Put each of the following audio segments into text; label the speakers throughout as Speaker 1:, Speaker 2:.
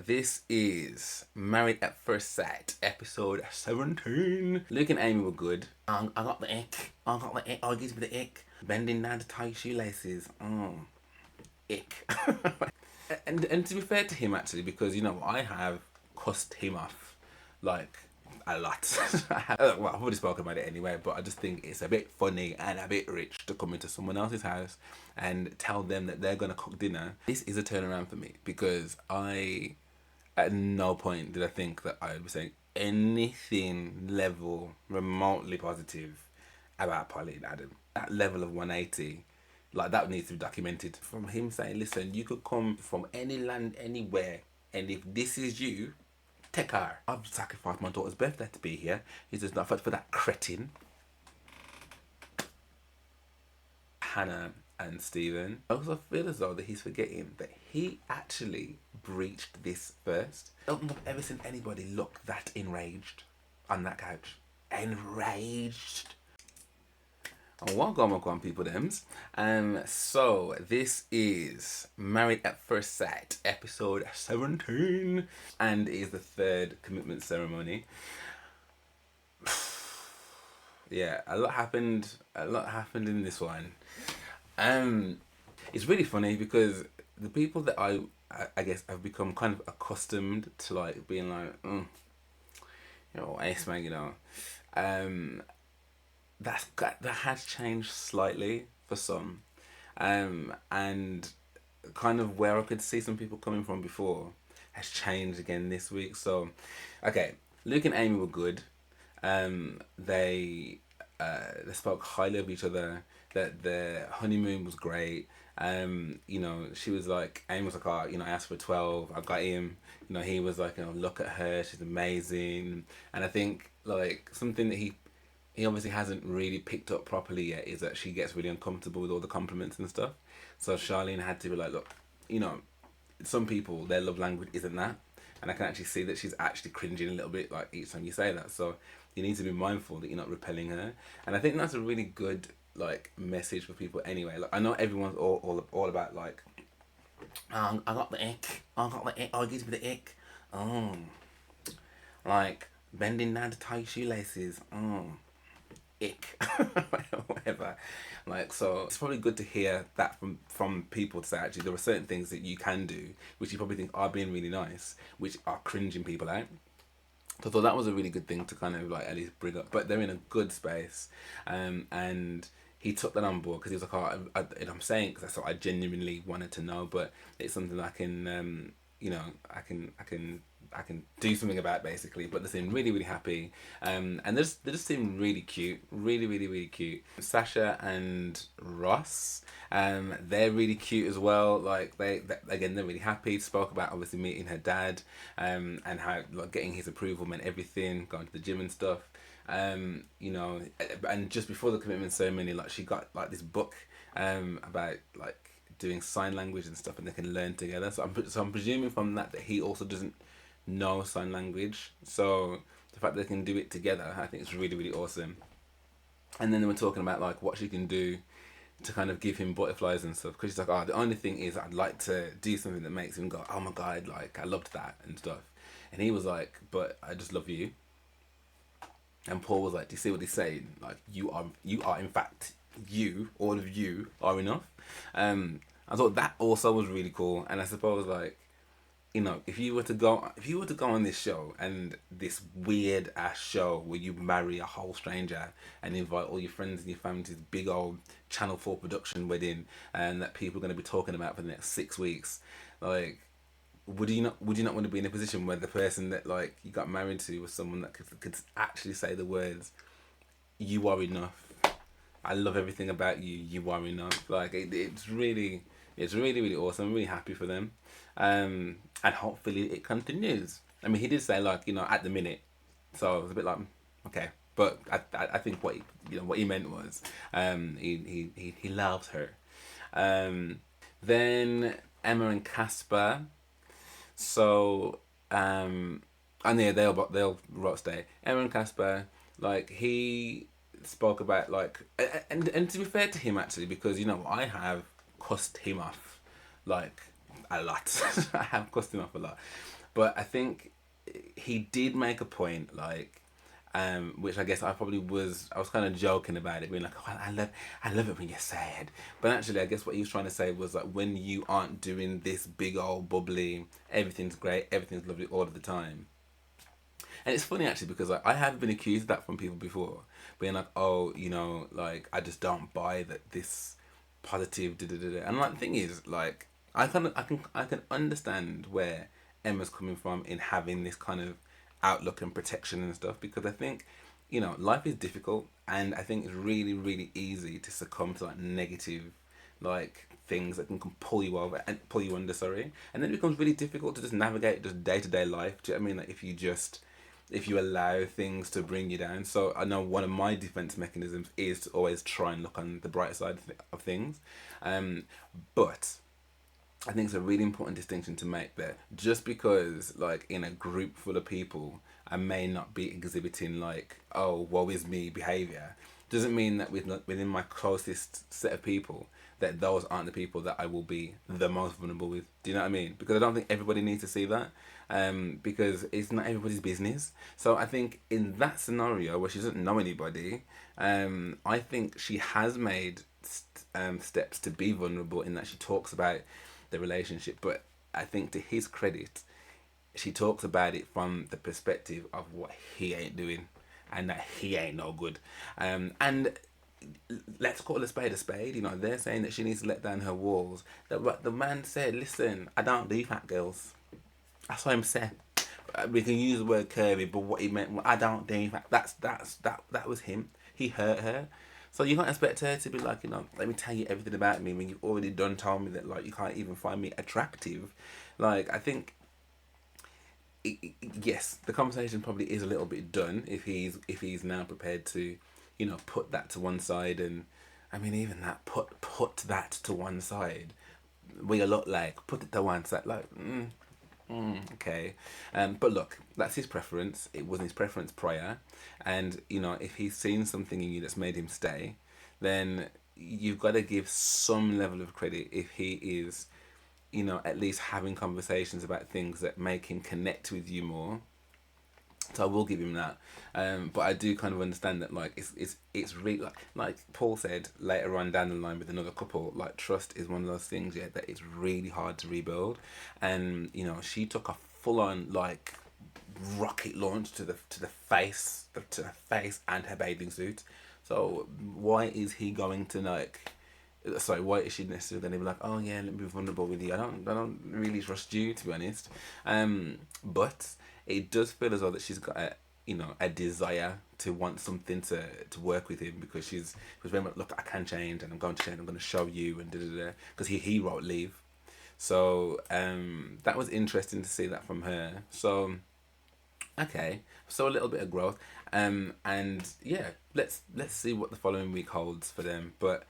Speaker 1: this is Married at First Sight, episode 17. Luke and Amy were good. I got the ick. Oh, it gives me the ick. Bending down to tie shoelaces. Ick. and to be fair to him, actually, because, you know, I have cussed him off, like, a lot. Well, I've already spoken about it anyway, but I just think it's a bit funny and a bit rich to come into someone else's house and tell them that they're going to cook dinner. This is a turnaround for me, because at no point did I think that I would be saying anything level remotely positive about Polly and Adam. That level of 180, like, that needs to be documented. From him saying, listen, you could come from any land, anywhere, and if this is you, take her. I've sacrificed my daughter's birthday to be here. It's just not for that cretin. Hannah and Stephen. I also feel as though that he's forgetting that he actually breached this first. I don't think I've ever seen anybody look that enraged on that couch. Enraged. Oh, welcome people thems. So this is Married at First Sight, episode 17, and it is the third commitment ceremony. Yeah, a lot happened in this one. It's really funny because the people that I guess have become kind of accustomed to, like, being like, you know, ace man, you know, that has changed slightly for some, and kind of where I could see some people coming from before has changed again this week. So, okay, Luke and Amy were good. They spoke highly of each other. That their honeymoon was great. You know, she was like, Amy was like, oh, you know, I asked for 12, I got him. You know, he was like, you know, look at her, she's amazing. And I think, like, something that he obviously hasn't really picked up properly yet is that she gets really uncomfortable with all the compliments and stuff. So Charlene had to be like, look, you know, some people, their love language isn't that. And I can actually see that she's actually cringing a little bit, like, each time you say that. So you need to be mindful that you're not repelling her. And I think that's a really good, like, message for people anyway. Like, I know everyone's all about, like, I got the ick. Oh, it gives me the ick. Like, bending down to tie shoelaces. Ick. Whatever. Like, so it's probably good to hear that from people to say, actually, there are certain things that you can do which you probably think are being really nice, which are cringing people out. So I thought that was a really good thing to kind of, like, at least bring up. But they're in a good space, and he took that on board because he was like, oh, and I'm saying because that's what I genuinely wanted to know, but it's something that I can, you know, I can do something about, basically. But they seem really, really happy, and they just seem really cute, really cute. Sasha and Ross, they're really cute as well. Like, they again, they're really happy. Spoke about obviously meeting her dad, and how, like, getting his approval meant everything, going to the gym and stuff. You know, and just before the commitment ceremony, like, she got, like, this book about, like, doing sign language and stuff, and they can learn together. So I'm presuming from that he also doesn't know sign language. So the fact that they can do it together, I think it's really, really awesome. And then they were talking about, like, what she can do to kind of give him butterflies and stuff, because she's like, oh, the only thing is I'd like to do something that makes him go, oh my god, like, I loved that and stuff. And he was like, but I just love you. And Paul was like, do you see what he's saying? Like, you are in fact, all of you are enough. I thought that also was really cool. And I suppose, like, you know, if you were to go on this show, and this weird ass show where you marry a whole stranger and invite all your friends and your family to this big old Channel 4 production wedding, and that people are going to be talking about for the next 6 weeks, like, would you not want to be in a position where the person that, like, you got married to was someone that could actually say the words, you are enough, I love everything about you, you are enough. Like, it's really awesome. I'm really happy for them, and hopefully it continues. I mean, he did say, like, you know, at the minute, so it was a bit like, okay, but I think what he meant was, he loves her. Then Emma and Casper. So, and yeah, they'll rock stay. Emma and Casper, like, he spoke about, like, and to be fair to him, actually, because, you know, I have cussed him off, like, a lot. I have cussed him off a lot. But I think he did make a point, like, which I guess I was kind of joking about it, being like, oh, I love it when you're sad. But actually, I guess what he was trying to say was like, when you aren't doing this big old bubbly, everything's great, everything's lovely all of the time. And it's funny actually because like, I have been accused of that from people before, being like, oh, you know, like I just don't buy that this positive da da da. And like the thing is, like I can understand where Emma's coming from in having this kind of outlook and protection and stuff, because I think, you know, life is difficult, and I think it's really really easy to succumb to like negative, like things that can pull you over and pull you under, sorry, and then it becomes really difficult to just navigate just day-to-day life. Do you know what I mean? Like if you allow things to bring you down. So I know one of my defense mechanisms is to always try and look on the bright side of things. But I think it's a really important distinction to make there. Just because, like, in a group full of people, I may not be exhibiting, like, oh, woe is me behaviour, doesn't mean that within my closest set of people, that those aren't the people that I will be the most vulnerable with. Do you know what I mean? Because I don't think everybody needs to see that. Because it's not everybody's business. So I think in that scenario where she doesn't know anybody, I think she has made steps to be vulnerable, in that she talks about the relationship. But I think to his credit, she talks about it from the perspective of what he ain't doing, and that he ain't no good. And let's call a spade a spade. You know, they're saying that she needs to let down her walls. The man said, listen, I don't do fat girls. That's what I'm saying. We can use the word curvy, but what he meant, I don't do fat. That was him. He hurt her. So you can't expect her to be like, you know, let me tell you everything about me when you've already done told me that, like, you can't even find me attractive. Like, I think, yes, the conversation probably is a little bit done if he's now prepared to, you know, put that to one side. And I mean, even that, put that to one side. We look like, put it to one side, like, okay. But look, that's his preference. It wasn't his preference prior. And, you know, if he's seen something in you that's made him stay, then you've got to give some level of credit if he is, you know, at least having conversations about things that make him connect with you more. So I will give him that. But I do kind of understand that, like, it's really, like Paul said later on down the line with another couple, like, trust is one of those things, yeah, that it's really hard to rebuild. And, you know, she took a full on, like, rocket launch to the face and her bathing suit. So why is he going to, like, sorry, why is she necessarily going to be like, oh yeah, let me be vulnerable with you? I don't really trust you, to be honest. But it does feel as though that she's got a, you know, a desire to want something to work with him, because she was very much, look, I can change, and I'm going to change, I'm going to show you, and da da da, because he wrote Leave. So that was interesting to see that from her. So okay, so a little bit of growth, and yeah, let's see what the following week holds for them. But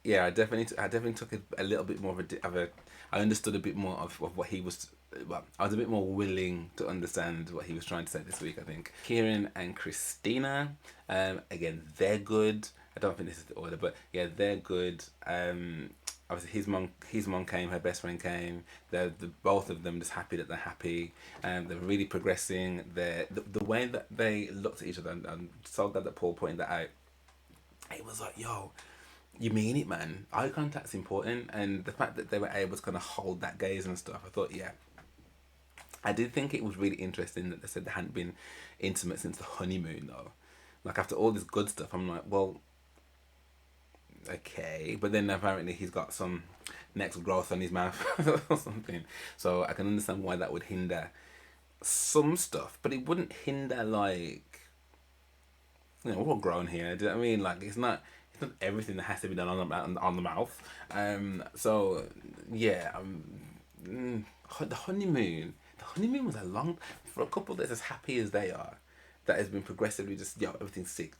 Speaker 1: yeah, I definitely took a little bit more of a I understood a bit more of what he was. Well, I was a bit more willing to understand what he was trying to say this week, I think. Kieran and Christina, again, they're good. I don't think this is the order, but yeah, they're good. Obviously his mom came, her best friend came. The both of them just happy that they're happy. They're really progressing. The way that they looked at each other, and I'm so glad that Paul pointed that out. It was like, yo, you mean it, man. Eye contact's important, and the fact that they were able to kind of hold that gaze and stuff, I thought, yeah. I did think it was really interesting that they said they hadn't been intimate since the honeymoon, though. Like, after all this good stuff, I'm like, well, okay. But then apparently he's got some next growth on his mouth or something. So I can understand why that would hinder some stuff, but it wouldn't hinder, like, you know, we're all grown here. Do you know what I mean? Like, it's not everything that has to be done on the mouth. So yeah, the honeymoon. The honeymoon was a long, for a couple that's as happy as they are, that has been progressively just, yo, everything's sick.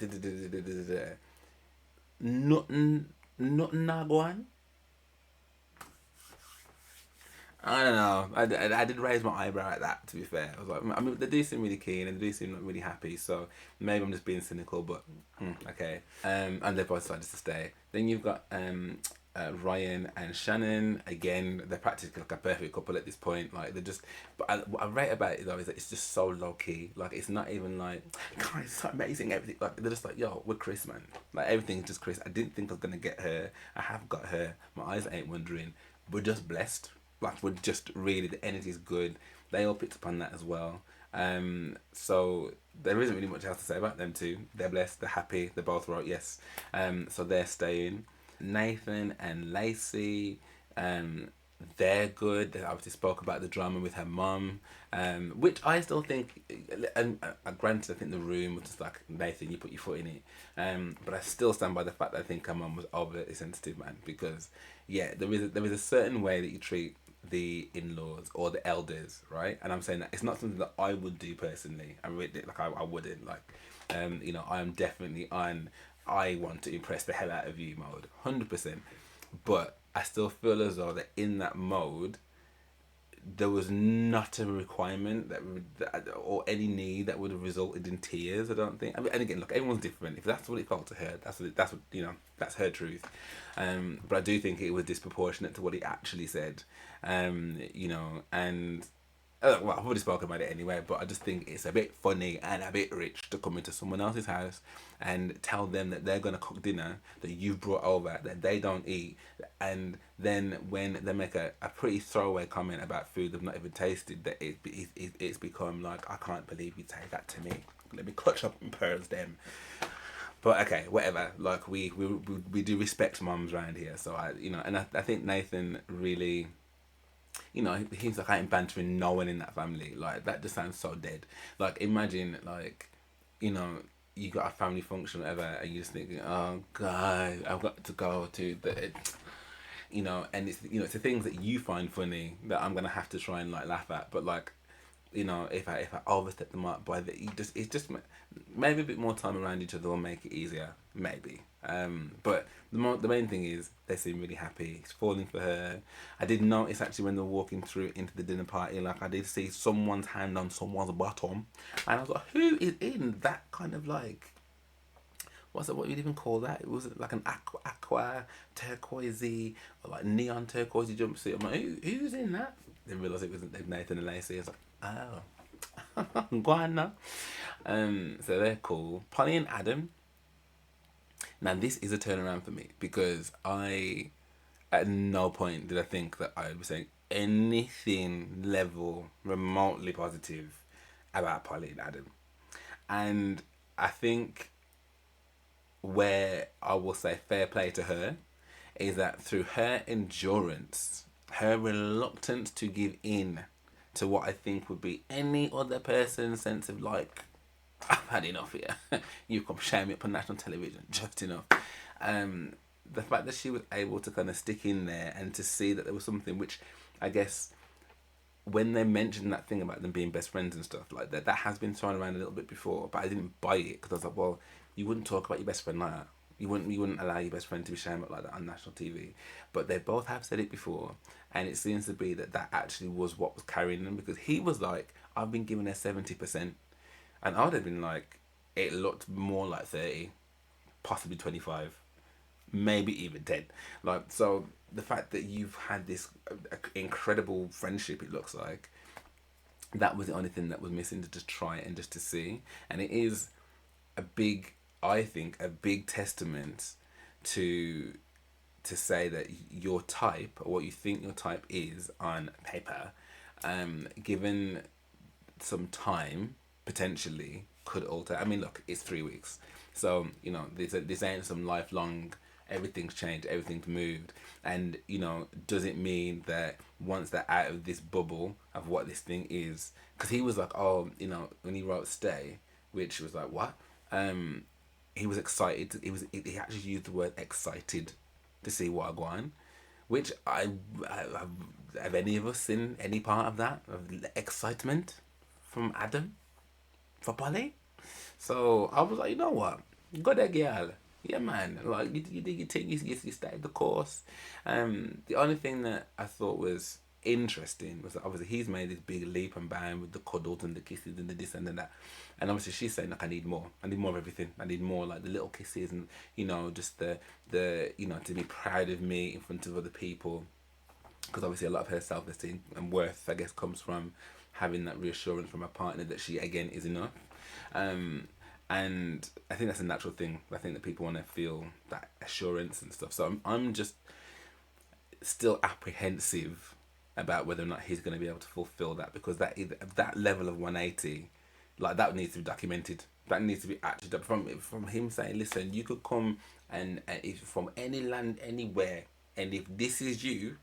Speaker 1: Nothing not going. I don't know. I did raise my eyebrow at that, to be fair. I was like, I mean, they do seem really keen, and they do seem like really happy, so maybe I'm just being cynical, but okay. And they both decided to stay. Then you've got Ryan and Shannon, again, they're practically like a perfect couple at this point. Like they're just, but what I rate about it though is that it's just so low key. Like it's not even like, God, it's so amazing. Everything, like they're just like, yo, we're Chris, man. Like everything's just Chris. I didn't think I was gonna get her. I have got her. My eyes ain't wandering. We're just blessed. Like we're just really, the energy's good. They all picked up on that as well. So there isn't really much else to say about them two. They're blessed, they're happy, they both wrote yes. So they're staying. Nathan and Lacy, they're good. They obviously spoke about the drama with her mum, which I still think, and granted, I think the room was just like, Nathan, you put your foot in it. But I still stand by the fact that I think her mum was overly sensitive, man, because yeah, there is a certain way that you treat the in-laws or the elders, right? And I'm saying that it's not something that I would do personally. I really, like, I wouldn't, like, you know, I am definitely on, I want to impress the hell out of you mode, 100%. But I still feel as though that in that mode, there was not a requirement or any need that would have resulted in tears. I don't think. I mean, and again, look, everyone's different. If that's what it felt to her, that's what you know. That's her truth. But I do think it was disproportionate to what he actually said. You know, and well, I've already spoken about it anyway, but I just think it's a bit funny and a bit rich to come into someone else's house and tell them that they're going to cook dinner that you've brought over that they don't eat. And then when they make a pretty throwaway comment about food they've not even tasted, that it's become like, I can't believe you say that to me. Let me clutch up and purrs them. But okay, whatever. Like we do respect mums around here, so I think Nathan really, you know, he's like, I ain't bantering no one in that family. Like that just sounds so dead. Like imagine, like, you know, you got a family function, or whatever, and you're just thinking, oh God, I've got to go to the, you know, and it's, you know, it's the things that you find funny that I'm gonna have to try and like laugh at. But like, you know, if I overstep the mark by the, it's just maybe a bit more time around each other will make it easier, maybe. But the main thing is they seem really happy. He's falling for her. I did notice actually when they were walking through into the dinner party, like I did see someone's hand on someone's bottom, and I was like, who is in that kind of like, what's it? What you'd even call that? It was like an aqua turquoisey, or like neon turquoisey jumpsuit. I'm like, who's in that? Didn't realise it was Nathan and Lacy. I was like, oh, guana. So they're cool. Polly and Adam. Now this is a turnaround for me because at no point did I think that I would be saying anything level remotely positive about Polly and Adam. And I think where I will say fair play to her is that through her endurance, her reluctance to give in to what I think would be any other person's sense of like, I've had enough here. You come shame me up on national television, just enough. The fact that she was able to kind of stick in there and to see that there was something which, I guess, when they mentioned that thing about them being best friends and stuff like that, that has been thrown around a little bit before, but I didn't buy it because I was like, well, you wouldn't talk about your best friend like that. You wouldn't allow your best friend to be shamed up like that on national TV. But they both have said it before, and it seems to be that actually was what was carrying them, because he was like, I've been giving her 70%. And I would have been like, it looked more like 30, possibly 25, maybe even 10. Like, so the fact that you've had this incredible friendship, it looks like, that was the only thing that was missing, to just try and just to see. And it is I think, a big testament to say that your type, or what you think your type is on paper, given some time, potentially could alter. I mean, look, it's 3 weeks, so you know this ain't some lifelong. Everything's changed, everything's moved, and you know, does it mean that once they're out of this bubble of what this thing is? Because he was like, oh, you know, when he wrote "stay," which was like, what? He was excited. He actually used the word excited to see what on, which I have any of us seen any part of that, of excitement from Adam for Polly? So I was like, you know what, go there, girl. Yeah, man. Like you did your thing. You stayed the course. The only thing that I thought was interesting was that obviously he's made this big leap and bound with the cuddles and the kisses and the this and the that, and obviously she's saying like, I need more. I need more of everything. I need more, like the little kisses and just the to be proud of me in front of other people, because obviously a lot of her self-esteem and worth, I guess, comes from having that reassurance from a partner that she again is enough. And I think that's a natural thing. I think that people want to feel that assurance and stuff. So I'm just still apprehensive about whether or not he's going to be able to fulfill that, because that level of 180, like, that needs to be documented. That needs to be actually from him saying, listen, you could come and if from any land anywhere, and if this is you,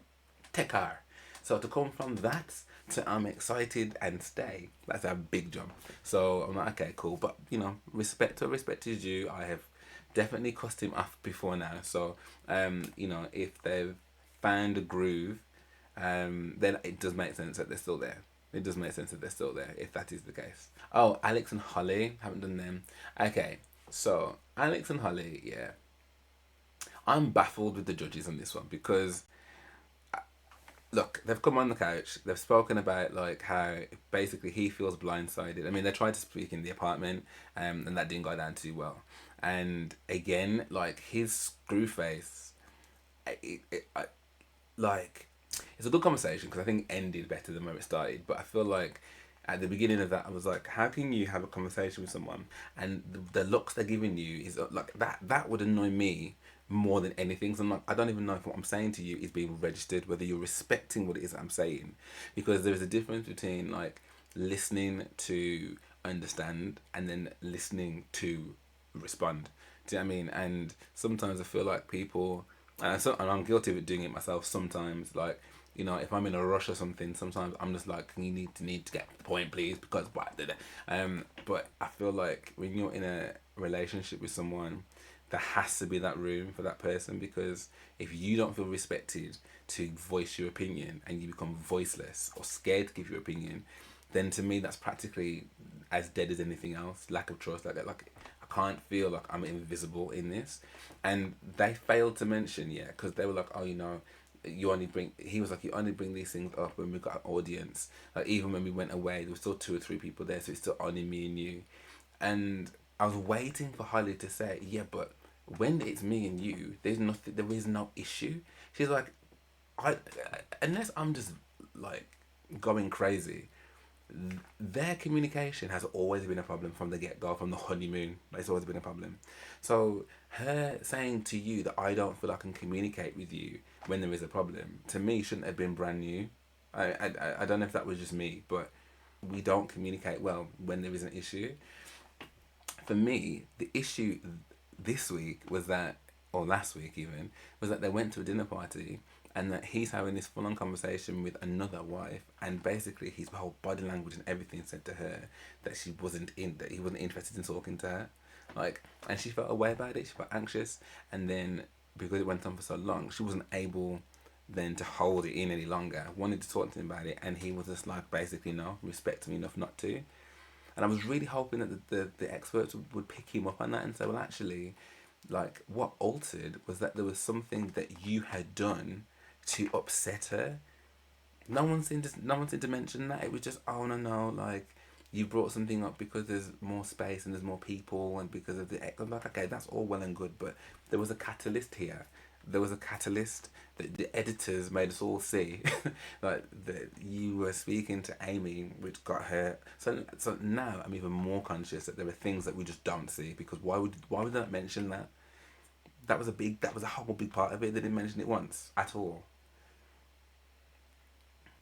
Speaker 1: take her. So to come from that to I'm excited and stay, that's a big jump. So I'm like, okay, cool. But respect is due. I have definitely cussed him off before now. So if they've found a groove, then it does make sense that they're still there. It does make sense that they're still there if that is the case. Oh, Alex and Holly, haven't done them. Okay, so Alex and Holly, yeah. I'm baffled with the judges on this one because, look, they've come on the couch, they've spoken about like how basically he feels blindsided. I mean, they tried to speak in the apartment, and that didn't go down too well. And again, like, his screw face, like, it's a good conversation because I think it ended better than where it started. But I feel like at the beginning of that, I was like, how can you have a conversation with someone and the looks they're giving you is like that? That would annoy me more than anything. So I'm like, I don't even know if what I'm saying to you is being registered, whether you're respecting what it is that I'm saying, because there is a difference between like listening to understand and then listening to respond. Do you know what I mean? And sometimes I feel like people, and I'm guilty of doing it myself sometimes, like, if I'm in a rush or something, sometimes I'm just like, you need to get the point, please, because what did it? But I feel like when you're in a relationship with someone, there has to be that room for that person, because if you don't feel respected to voice your opinion and you become voiceless or scared to give your opinion, then to me that's practically as dead as anything else. Lack of trust, like I can't feel like I'm invisible in this. And they failed to mention, because they were like, oh, he was like, you only bring these things up when we've got an audience. Like, even when we went away, there were still 2 or 3 people there, so it's still only me and you. And I was waiting for Holly to say, yeah, but when it's me and you, there is no issue. She's like, unless I'm just like going crazy, their communication has always been a problem from the get-go, from the honeymoon. It's always been a problem. So her saying to you that I don't feel I can communicate with you when there is a problem, to me shouldn't have been brand new. I don't know if that was just me, but we don't communicate well when there is an issue. For me, the issue this week was that, or last week even, was that they went to a dinner party and that he's having this full-on conversation with another wife, and basically his whole body language and everything said to her that he wasn't interested in talking to her, like, and she felt a way about it. She felt anxious, and then because it went on for so long, she wasn't able then to hold it in any longer. Wanted to talk to him about it, and he was just like, basically, no, respect me enough not to. And I was really hoping that the experts would pick him up on that and say, well, actually, like, what altered was that there was something that you had done to upset her. No one seemed to mention that. It was just, oh, no, like, you brought something up because there's more space and there's more people and because of the... I'm like, okay, that's all well and good, but there was a catalyst here. There was a catalyst that the editors made us all see, like, that you were speaking to Amy, which got her. So now I'm even more conscious that there are things that we just don't see, because why would they not mention that? That was a whole big part of it. They didn't mention it once at all.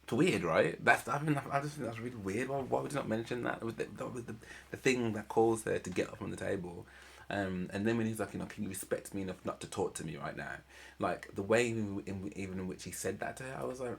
Speaker 1: It's weird, right? I just think that's really weird. Why would you not mention that? That was the thing that caused her to get up from the table. And then when he's like, can you respect me enough not to talk to me right now? Like, the way even in which he said that to her, I was like,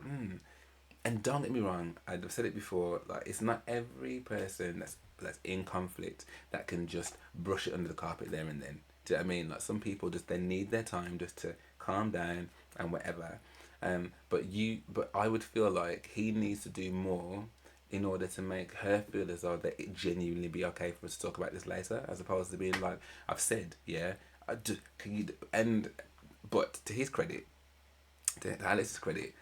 Speaker 1: And don't get me wrong, I've said it before, like, it's not every person that's in conflict that can just brush it under the carpet there and then. Do you know what I mean? Like, some people they need their time just to calm down and whatever. But I would feel like he needs to do more in order to make her feel as though that it genuinely be okay for us to talk about this later, as opposed to being like, I've said, can you, but to his credit, to Alex's credit,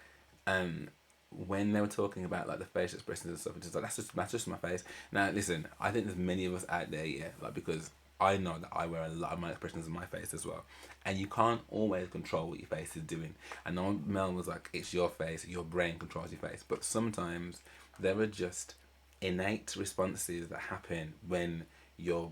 Speaker 1: when they were talking about like the facial expressions and stuff, it's just like that's just my face. Now listen, I think there's many of us out there, yeah, like because I know that I wear a lot of my expressions on my face as well, and you can't always control what your face is doing. I know Mel was like, it's your face, your brain controls your face, but sometimes there are just innate responses that happen when your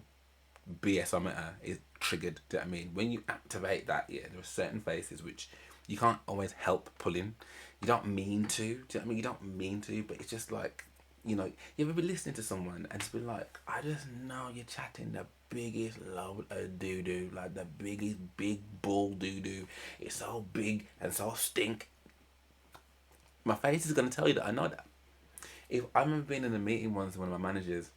Speaker 1: BSometer is triggered. Do you know what I mean? When you activate that, yeah, there are certain faces which you can't always help pulling. You don't mean to. Do you know what I mean? You don't mean to, but it's just like, you know, you ever been listening to someone and just be like, I just know you're chatting the biggest load of doo doo, like the biggest big bull doo doo. It's so big and so stink. My face is gonna tell you that I know that. If I remember being in a meeting once with one of my managers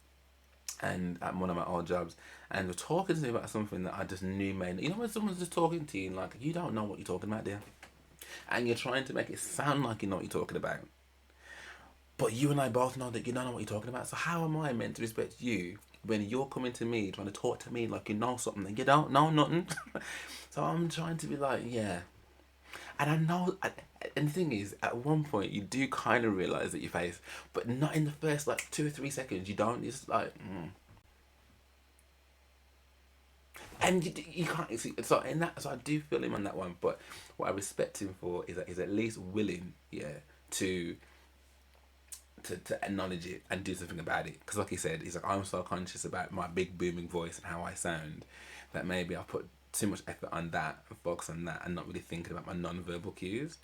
Speaker 1: and at one of my old jobs, and were talking to me about something that I just knew made. You know when someone's just talking to you and like you don't know what you're talking about, dear, and you're trying to make it sound like you know what you're talking about, but you and I both know that you don't know what you're talking about. So how am I meant to respect you when you're coming to me trying to talk to me like you know something and you don't know nothing? So I'm trying to be like, yeah, and I know. And the thing is, at one point you do kind of realize that your face, but not in the first like 2 or 3 seconds. You don't. It's like. And you can't see so in that, so I do feel him on that one, but what I respect him for is that he's at least willing, yeah, to acknowledge it and do something about it. Because like he said, he's like, I'm so conscious about my big booming voice and how I sound that maybe I put too much effort on that and focus on that and not really thinking about my non-verbal cues.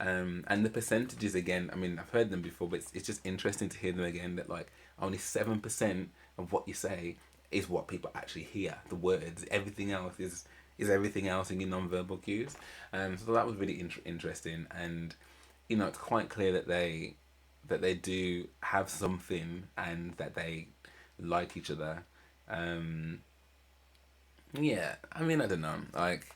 Speaker 1: And the percentages again, I mean, I've heard them before, but it's just interesting to hear them again, that like only 7% of what you say is what people actually hear, the words. Everything else is everything else in your non-verbal cues. So that was really interesting, and you know, it's quite clear that they do have something and that they like each other. Yeah, I mean, I don't know. Like,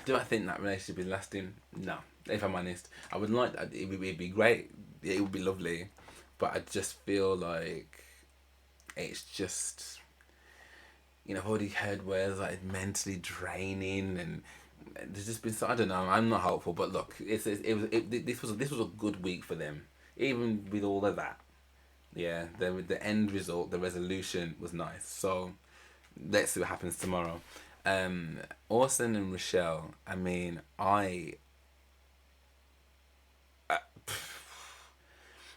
Speaker 1: do I think that relationship is lasting? No. If I'm honest, I would like that. It'd be great. It would be lovely, but I just feel like it's just, you know, I've already heard words like it's mentally draining, and there's just been so, I don't know. I'm not hopeful, but look, this was a good week for them, even with all of that. Yeah, the end result, the resolution was nice. So let's see what happens tomorrow. Orson and Rochelle. I mean,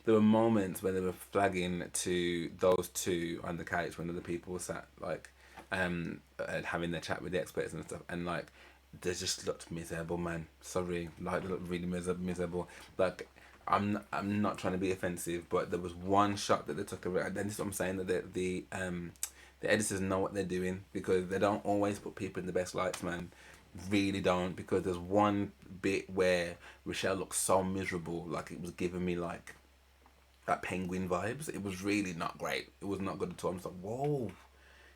Speaker 1: there were moments where they were flagging to those two on the couch when other people were sat like having their chat with the experts and stuff, and like they just looked miserable, man. Sorry, like they looked really miserable. Like I'm not trying to be offensive, but there was one shot that they took away, and then this is what I'm saying, that the editors know what they're doing, because they don't always put people in the best lights, man. Really don't, because there's one bit where Rochelle looks so miserable, like it was giving me like that penguin vibes. It was really not great. It was not good at all. I'm just like, whoa,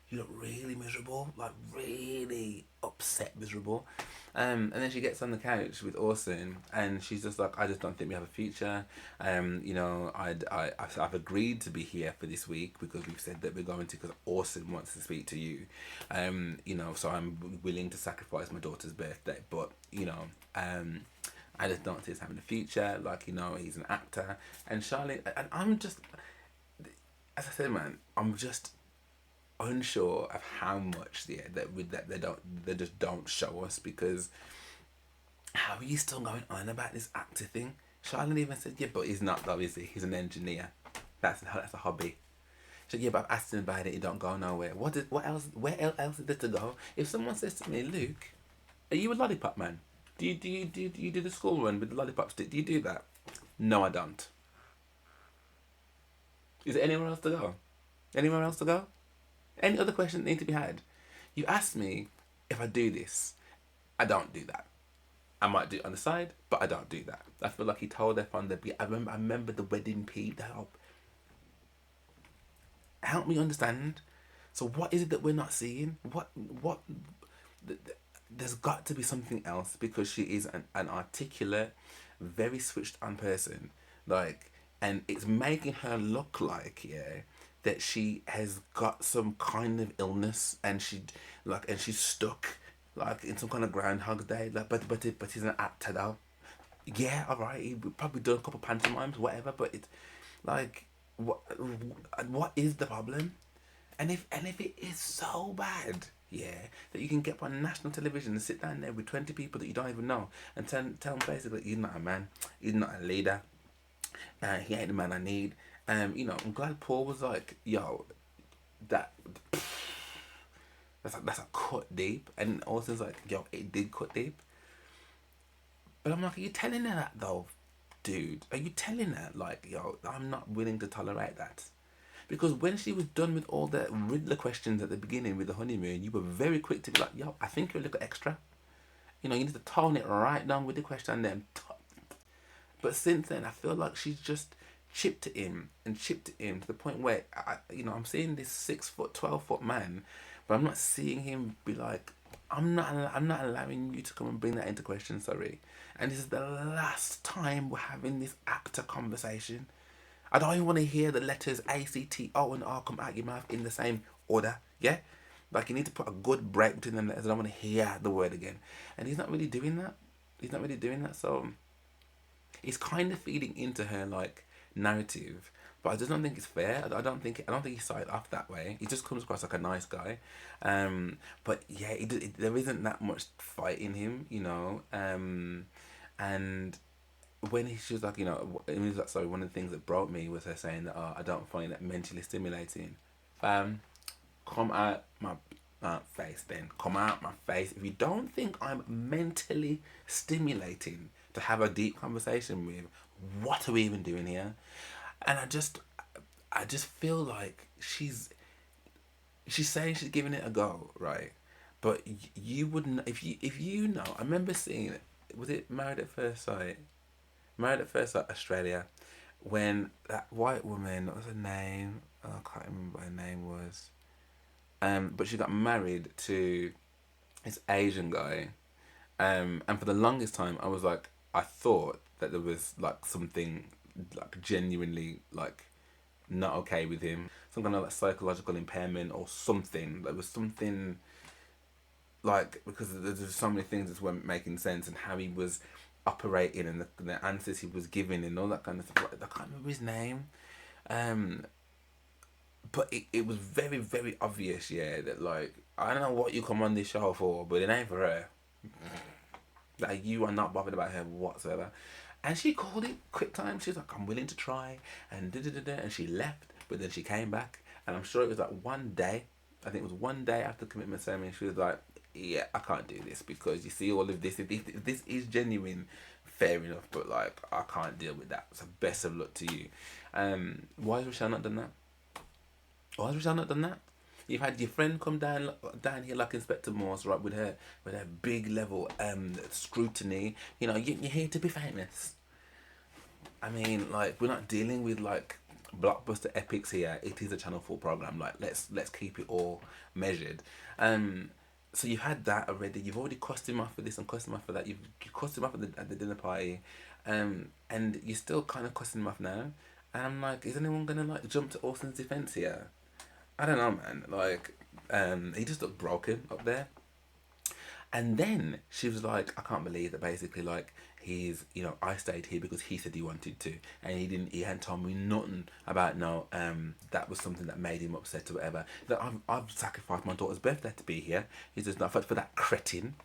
Speaker 1: you look really miserable, like really upset, miserable. And then she gets on the couch with Orson, and she's just like, I just don't think we have a future. You know, I've agreed to be here for this week because we've said that we're going to, because Orson wants to speak to you. You know, so I'm willing to sacrifice my daughter's birthday, but you know, I just don't see us having a future. Like, you know, he's an actor, and Charlotte, and I'm just, as I said, man, I'm just unsure of how much they just don't show us, because how are you still going on about this actor thing? Charlotte even said, yeah, but he's not, obviously, he's an engineer. That's a hobby. She said, yeah, but I've asked him about it, he don't go nowhere. What else, where else is there to go? If someone says to me, Luke, are you a lollipop man? Do you do the school run with the lollipop stick? Do you do that? No, I don't. Is there anywhere else to go? Anywhere else to go? Any other questions need to be had? You asked me if I do this. I don't do that. I might do it on the side, but I don't do that. I feel like he told her from the beginning. I remember the wedding peep. Help me understand. So what is it that we're not seeing? What? There's got to be something else, because she is an articulate, very switched on person. Like, and it's making her look like, yeah, that she has got some kind of illness, and she's stuck like in some kind of Groundhog Day. Like, but he's an actor though. Yeah, all right. He probably done a couple pantomimes, whatever. But it's like, what is the problem? And if it is so bad, yeah, that you can get on national television and sit down there with 20 people that you don't even know and tell them basically he's not a man, he's not a leader, he ain't the man I need. I'm glad Paul was like, yo, that that's a cut deep, and Austin's like, yo, it did cut deep. But I'm like, are you telling her that though, dude? Are you telling her like, yo, I'm not willing to tolerate that? Because when she was done with all the Riddler questions at the beginning with the honeymoon, you were very quick to be like, yo, I think you're a little extra. You need to tone it right down with the question then. But since then, I feel like she's just chipped at him and chipped at him to the point where, I'm seeing this 6 foot, 12 foot man, but I'm not seeing him be like, I'm not allowing you to come and bring that into question, sorry. And this is the last time we're having this actor conversation. I don't even want to hear the letters A, C, T, O, and R come out your mouth in the same order. Yeah? Like, you need to put a good break between them letters. I don't want to hear the word again. And he's not really doing that. He's not really doing that. So, he's kind of feeding into her, like, narrative. But I just don't think it's fair. I don't think he started off that way. He just comes across like a nice guy. But, yeah, there isn't that much fight in him, and when she was like, it was like, sorry, one of the things that broke me was her saying that, I don't find that mentally stimulating. Come out my face then. Come out my face. If you don't think I'm mentally stimulating to have a deep conversation with, what are we even doing here? And I just feel like she's saying she's giving it a go, right? But you wouldn't, if you know, I remember seeing it, was it Married at First Sight? Married at First Sight Australia, when that white woman, what was her name? Oh, I can't remember what her name was. But she got married to this Asian guy. And for the longest time, I thought that there was like something like genuinely like not okay with him. Some kind of like psychological impairment or something. There was something like, because there's so many things that weren't making sense, and how he was operating and the answers he was giving and all that kind of stuff. I can't remember his name. But it was very, very obvious, yeah, that like, I don't know what you come on this show for, but it ain't for her. Like, you are not bothered about her whatsoever. And she called it quick time. She was like, I'm willing to try, and and she left, but then she came back, and I'm sure it was like one day, I think it was one day after the commitment ceremony, she was like, yeah, I can't do this, because you see all of this, if this is genuine, fair enough, but like, I can't deal with that, so best of luck to you. Why has Rochelle not done that? Why has Rochelle not done that? You've had your friend come down here like Inspector Morse, right, with her big level scrutiny. You're here to be famous. I mean, like, we're not dealing with like blockbuster epics here. It is a Channel 4 program. Like, let's keep it all measured. So you've had that already. You've already cussed him off for this and cussed him off for that. You've cussed him off at the dinner party, and you're still kind of cussing him off now. And I'm like, is anyone gonna like jump to Austin's defense here? I don't know, man. Like, he just looked broken up there. And then she was like, I can't believe that basically, like, I stayed here because he said he wanted to. And he hadn't told me nothing about, that was something that made him upset or whatever. That I've sacrificed my daughter's birthday to be here. He says, not for that cretin.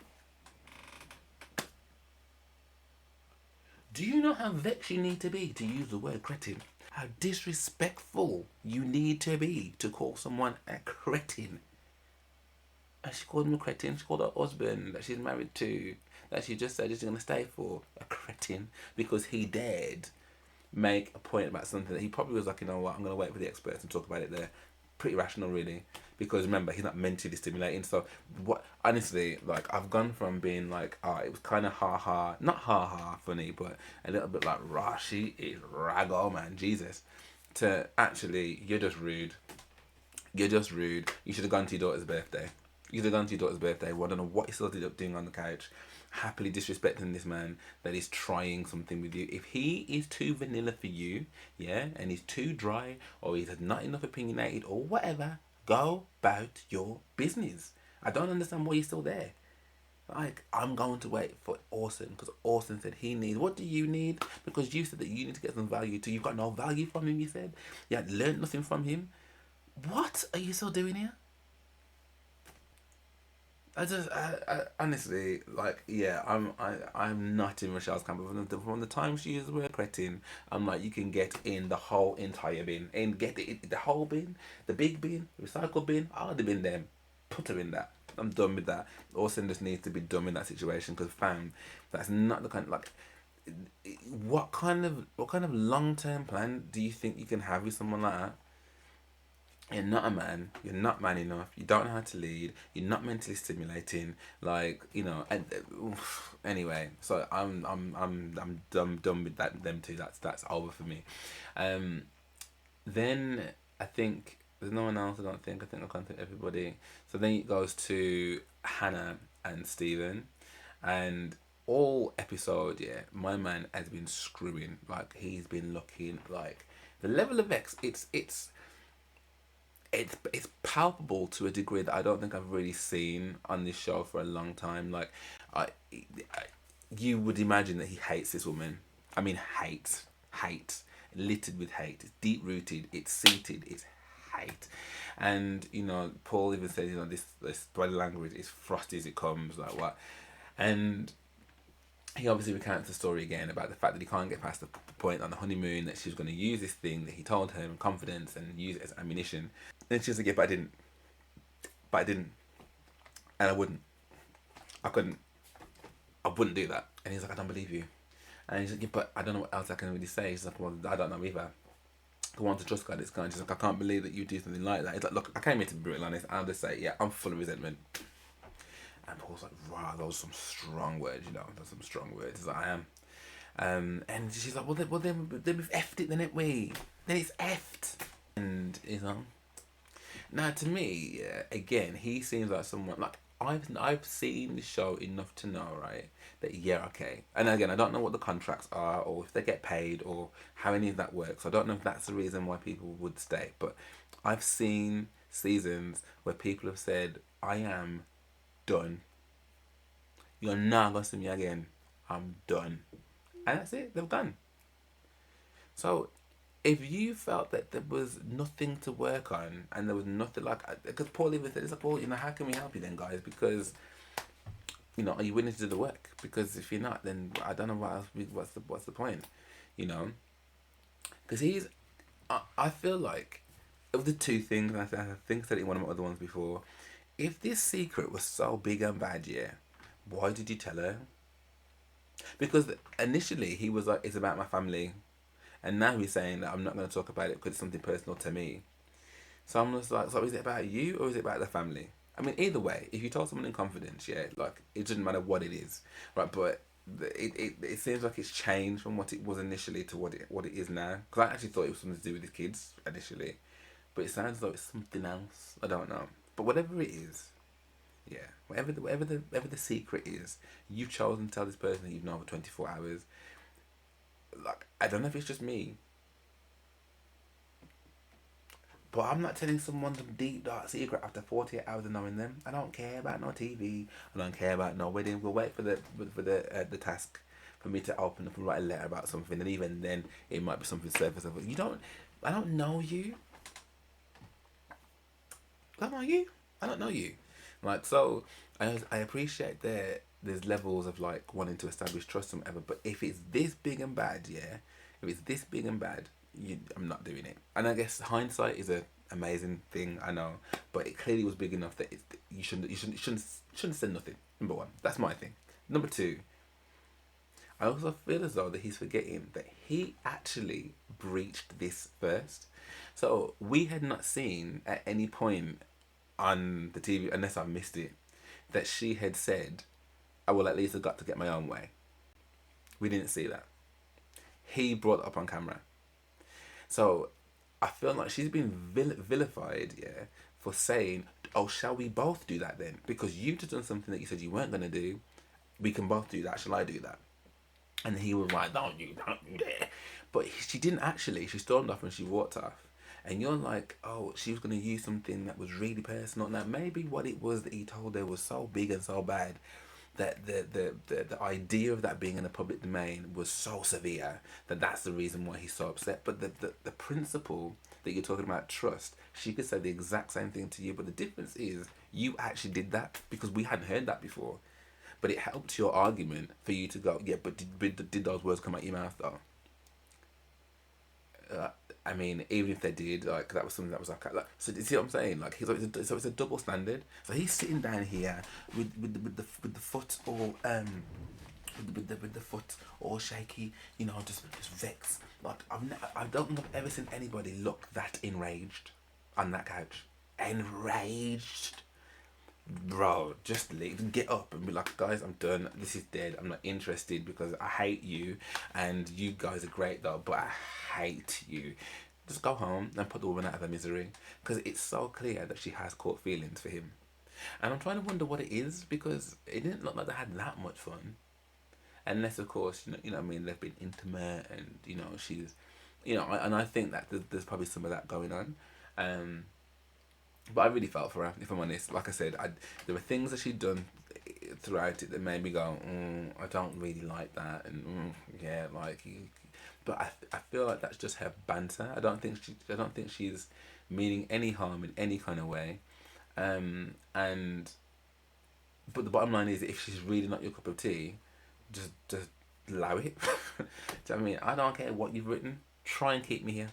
Speaker 1: Do you know how vexed you need to be to use the word cretin? How disrespectful you need to be to call someone a cretin. And she called him a cretin. She called her husband that she's married to, that she just said she's going to stay for, a cretin, because he dared make a point about something that he probably was like, you know what, I'm going to wait for the experts and talk about it there. Pretty rational, really. Because remember, he's not mentally stimulating. So, honestly, like, I've gone from being like, it was kind of not funny, but a little bit like, rah, she is raggo, man, Jesus. To actually, you're just rude. You're just rude. You should have gone to your daughter's birthday. You should have gone to your daughter's birthday. Well, I don't know what you still ended up doing on the couch. Happily disrespecting this man that is trying something with you. If he is too vanilla for you, yeah, and he's too dry, or he's not enough opinionated, or whatever, go about your business. I don't understand why you're still there. Like, I'm going to wait for Orson because Orson said he needs. What do you need? Because you said that you need to get some value too. You've got no value from him, you said. You had learned nothing from him. What are you still doing here? I honestly, like, yeah, I'm not in Michelle's camp. From the time she is cretin, I'm like, you can get in the whole entire bin and get the whole bin, the big bin, recycle bin, all the bin them, put her in that. I'm done with that. Austin just needs to be done in that situation because, fam, that's not the kind of, like, what kind of long term plan do you think you can have with someone like that? You're not a man. You're not man enough. You don't know how to lead. You're not mentally stimulating. Like, And anyway, so I'm done with that. Them two. That's over for me. Um, then I think there's no one else. I think I contact everybody. So then it goes to Hannah and Stephen, and all episode, yeah, my man has been screwing. Like, he's been looking like the level of it's palpable to a degree that I don't think I've really seen on this show for a long time. Like, I you would imagine that he hates this woman. I mean, hate, littered with hate. It's deep rooted. It's seated. It's hate, and Paul even says, this body language is frosty as it comes. Like, what, and he obviously recounts the story again about the fact that he can't get past the point on the honeymoon that she's going to use this thing that he told her in confidence and use it as ammunition. And she's like, yeah, but I didn't. But I didn't. And I wouldn't. I couldn't. I wouldn't do that. And he's like, I don't believe you. And he's like, yeah, but I don't know what else I can really say. She's like, well, I don't know either. I want to trust God, this guy. And she's like, I can't believe that you do something like that. He's like, look, I came here to be brutally honest. I'll just say, yeah, I'm full of resentment. And Paul's like, wow, those are some strong words, Those are some strong words. He's like, I am. And she's like, then we've effed it, then, ain't we? Then it's effed. And, now to me, again, he seems like someone, like, I've seen the show enough to know, right, that, yeah, okay. And again, I don't know what the contracts are or if they get paid or how any of that works. I don't know if that's the reason why people would stay. But I've seen seasons where people have said, I am done. You're not going to see me again. I'm done. And that's it. They've gone. So if you felt that there was nothing to work on and there was nothing, like, because Paul even said, it's like, well, how can we help you then, guys? Because, are you willing to do the work? Because if you're not, then I don't know what else, what's the point, Because I feel like, of the two things, and I think I said it in one of my other ones before, if this secret was so big and bad, yeah, why did you tell her? Because initially he was like, it's about my family. And now he's saying that I'm not going to talk about it because it's something personal to me. So I'm just like, so is it about you or is it about the family? I mean, either way, if you told someone in confidence, yeah, like, it doesn't matter what it is, right? But it seems like it's changed from what it was initially to what it is now. Because I actually thought it was something to do with his kids initially. But it sounds like it's something else. I don't know. But whatever it is, yeah, whatever the secret is, you've chosen to tell this person that you've known for 24 hours. Like, I don't know if it's just me, but I'm not telling someone some deep dark secret after 48 hours of knowing them. I don't care about no TV. I don't care about no wedding. We'll wait for the task for me to open up and write a letter about something, and even then, it might be something surface level. I don't know you. I don't know you. I don't know you. Like, so I appreciate that there's levels of, like, wanting to establish trust and whatever, but if it's this big and bad, yeah, if it's this big and bad, I'm not doing it. And I guess hindsight is a amazing thing, I know, but it clearly was big enough that you shouldn't say nothing. Number one, that's my thing. Number two, I also feel as though that he's forgetting that he actually breached this first. So we had not seen at any point on the TV, unless I missed it, that she had said, I will at least have got to get my own way. We didn't see that. He brought it up on camera. So I feel like she's been vilified, yeah, for saying, oh, shall we both do that then? Because you've just done something that you said you weren't going to do. We can both do that. Shall I do that? And he was like, don't do that. But she didn't actually. She stormed off and she walked off. And you're like, oh, she was going to use something that was really personal. Now, maybe what it was that he told her was so big and so bad that the idea of that being in the public domain was so severe that that's the reason why he's so upset. But the principle that you're talking about, trust, she could say the exact same thing to you, but the difference is you actually did that because we hadn't heard that before. But it helped your argument for you to go, yeah, but did those words come out your mouth though? I mean, even if they did, like that was something that was like so. You see what I'm saying? Like he's like, so it's a double standard. So he's sitting down here with the foot all with the foot all shaky, you know, just vexed. Like I don't think I've ever seen anybody look that enraged on that couch. Enraged. Bro, just leave, get up and be like, guys, I'm done. This is dead. I'm not interested because I hate you, and you guys are great though, but I hate you. Just go home and put the woman out of her misery because it's so clear that she has caught feelings for him, and I'm trying to wonder what it is because it didn't look like they had that much fun, unless of course you know what I mean, they've been intimate and you know she's, you know, and I think that there's probably some of that going on. But I really felt for her, if I'm honest. Like I said, there were things that she'd done throughout it that made me go, I don't really like that, and yeah, like. But I feel like that's just her banter. I don't think she's meaning any harm in any kind of way, and but the bottom line is, if she's really not your cup of tea, just allow it. Do you know what I mean? I don't care what you've written. Try and keep me here.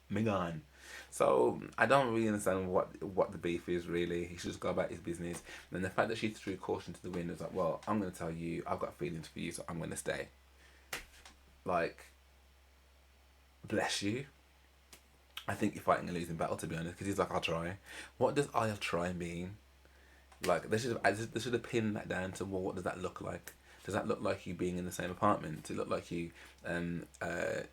Speaker 1: Me gone. So I don't really understand what the beef is really. He should just go about his business. And the fact that she threw caution to the wind was like, well, I'm going to tell you, I've got feelings for you, so I'm going to stay. Like, bless you. I think you're fighting a losing battle, to be honest, because he's like, I'll try. What does I'll try mean? Like, they should have pinned that down to, well, what does that look like? Does that look like you being in the same apartment? Does it look like you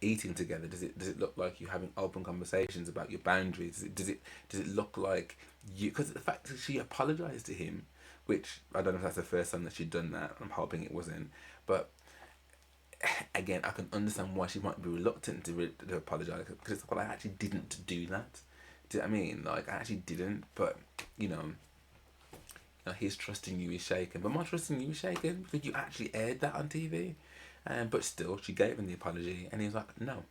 Speaker 1: eating together? Does it look like you having open conversations about your boundaries? Does it look like you? Because the fact that she apologized to him, which I don't know if that's the first time that she'd done that. I'm hoping it wasn't. But again, I can understand why she might be reluctant to apologize, because it's like, well, I actually didn't do that. Do you know what I mean? Like, I actually didn't. But you know, his trusting you is shaken, but my trusting you is shaken because you actually aired that on TV. But still, she gave him the apology, and he was like, "No."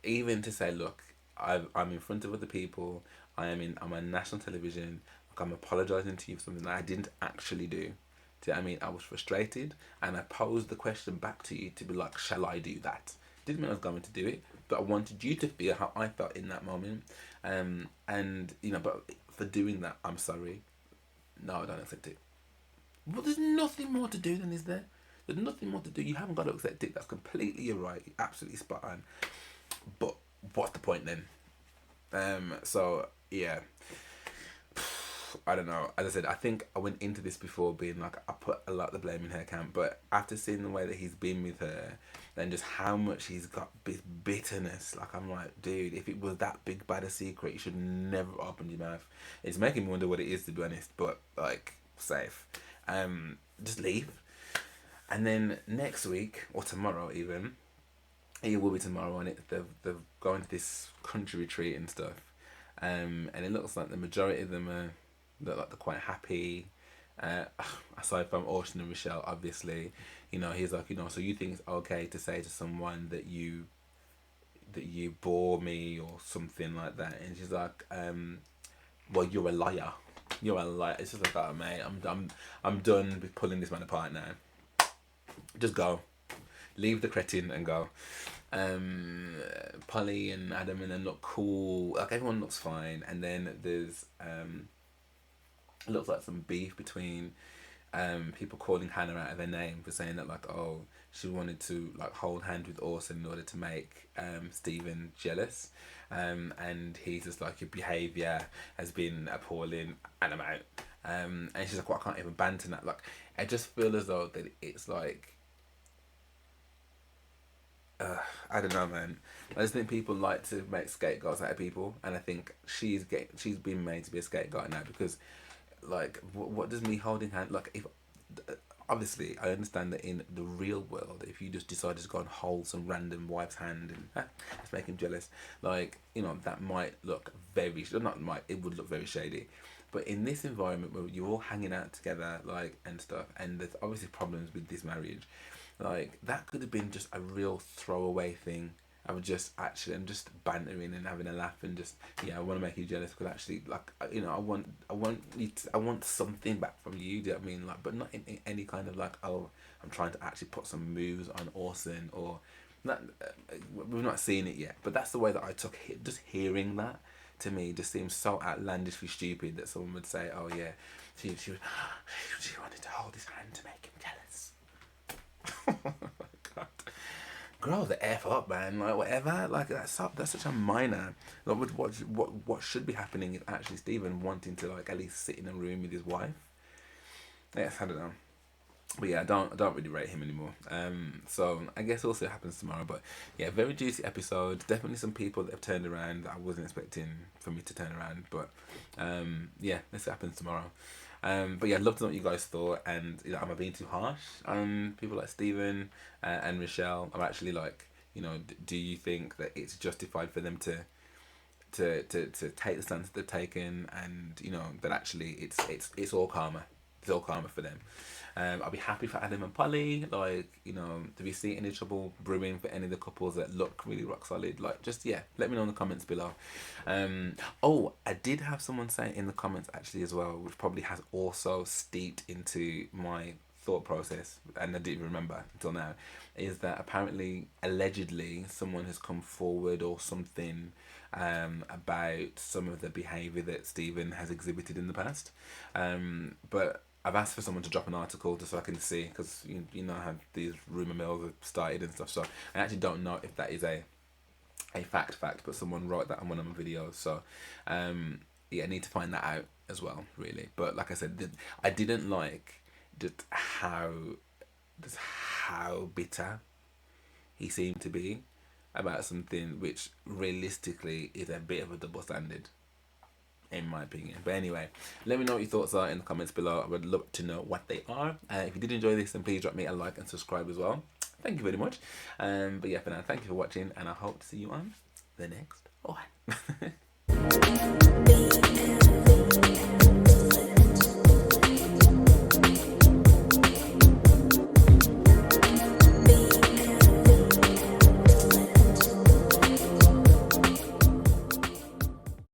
Speaker 1: Even to say, "Look, I'm in front of other people. I'm on national television. Like, I'm apologizing to you for something that I didn't actually do." Do you know what I mean? I was frustrated, and I posed the question back to you to be like, "Shall I do that?" Didn't mean I was going to do it, but I wanted you to feel how I felt in that moment. And you know, but for doing that, I'm sorry. No, I don't accept it. Well, there's nothing more to do than is there. There's nothing more to do. You haven't got to accept it. That's completely your right. You're absolutely spot on. But what's the point then? So yeah. I don't know. As I said, I think I went into this before being like, I put a lot of the blame in her camp, but after seeing the way that he's been with her, then just how much he's got bitterness, like, I'm like, dude, if it was that big bad a secret, you should never open your mouth. It's making me wonder what it is, to be honest, but like, safe. Just leave. And then next week, or tomorrow even, it will be tomorrow, and they're going to this country retreat and stuff. And it looks like the majority of them look like they're quite happy. Aside from Ocean and Michelle, obviously, you know, he's like, you know, so you think it's okay to say to someone that you bore me or something like that, and she's like, well, you're a liar. You're a liar. It's just like, oh mate, I'm done with pulling this man apart now. Just go, leave the cretin and go. Polly and Adam and then look cool. Like, everyone looks fine, and then there's it looks like some beef between people calling Hannah out of her name for saying that, like, oh, she wanted to like hold hand with Orson in order to make Stephen jealous, and he's just like, your behaviour has been appalling and I'm out. And she's like, well, I can't even banter that. Like, I just feel as though that it's like, I don't know, man. I just think people like to make scapegoats out of people, and I think she's been made to be a scapegoat now, because like, what does me holding hand, like, if obviously I understand that in the real world, if you just decided to go and hold some random wife's hand and let's make him jealous, like, you know, that might look very, not might, it would look very shady. But in this environment where you're all hanging out together, like, and stuff, and there's obviously problems with this marriage, like, that could have been just a real throwaway thing. I'm just bantering and having a laugh and just, yeah, I want to make you jealous because actually, like, you know, I want something back from you. Do you know what I mean? Like, but not in any kind of like, oh, I'm trying to actually put some moves on Orson or that. We've not seen it yet, but that's the way that I took it. Just hearing that to me just seems so outlandishly stupid that someone would say, oh yeah, she wanted to hold his hand to make him jealous. God. Grow the F up, man. Like, whatever. Like, that's such a minor. Like, what should be happening is actually Stephen wanting to, like, at least sit in a room with his wife. Yes, I don't know. But yeah, I don't really rate him anymore. So I guess also happens tomorrow. But yeah, very juicy episode. Definitely some people that have turned around that I wasn't expecting for me to turn around. But yeah, this happens tomorrow. But yeah, I'd love to know what you guys thought. And, you know, am I being too harsh on people like Stephen and Rochelle? I'm actually like, you know, do you think that it's justified for them to take the stance that they've taken, and, you know, that actually it's all karma. It's all karma for them. I'll be happy for Adam and Polly. Like, you know, do we see any trouble brewing for any of the couples that look really rock solid? Like, just, yeah, let me know in the comments below. Oh, I did have someone say in the comments actually as well, which probably has also steeped into my thought process, and I didn't even remember until now, is that apparently, allegedly, someone has come forward or something about some of the behaviour that Stephen has exhibited in the past. But I've asked for someone to drop an article just so I can see, because you know how these rumour mills have started and stuff. So I actually don't know if that is a fact, but someone wrote that on one of my videos. So yeah, I need to find that out as well, really. But like I said, I didn't like just how bitter he seemed to be about something which realistically is a bit of a double standard, in my opinion. But anyway, let me know what your thoughts are in the comments below. I would love to know what they are. If you did enjoy this, then please drop me a like and subscribe as well. Thank you very much. But yeah, for now, thank you for watching, and I hope to see you on the next one.